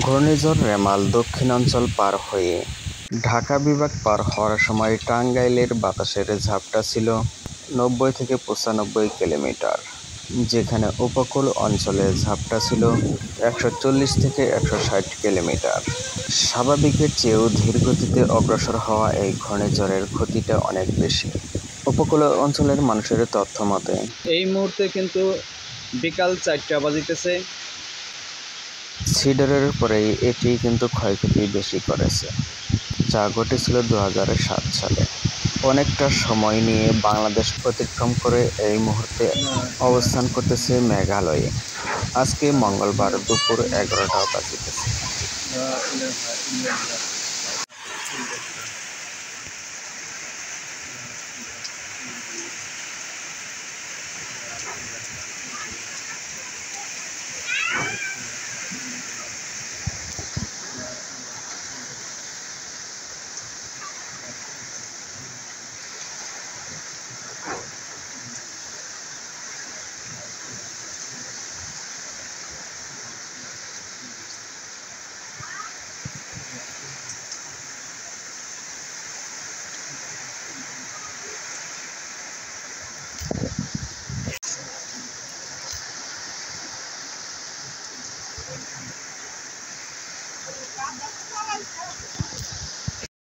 ঘূর্ণিঝড় রেমাল দক্ষিণাঞ্চল পার হয়ে ঢাকা বিভাগ পার হওয়ার সময় টাঙ্গাইলের বাতাসের ঝাপটা ছিল ৯০ থেকে ৯৫ কিলোমিটার, যেখানে উপকূল অঞ্চলে ঝাপটা ছিল ১৪০ থেকে ১৬০ কিলোমিটার। স্বাভাবিকের চেয়েও ধীর গতিতে অগ্রসর হওয়া এই ঘূর্ণিঝড়ের ক্ষতিটা অনেক বেশি। উপকূল অঞ্চলের মানুষের তথ্য মতে এই মুহূর্তে কিন্তু বিকাল ৪টা বাজিতেছে। সিডরের পরেই এটি কিন্তু ক্ষয়ক্ষতি বেশি করেছে, যা ঘটেছিল ২০০৭ সালে। অনেকটা সময় নিয়ে বাংলাদেশ অতিক্রম করে এই মুহূর্তে অবস্থান করতেছে মেঘালয়ে। আজকে মঙ্গলবার দুপুর ১১টা বাজিতেছে।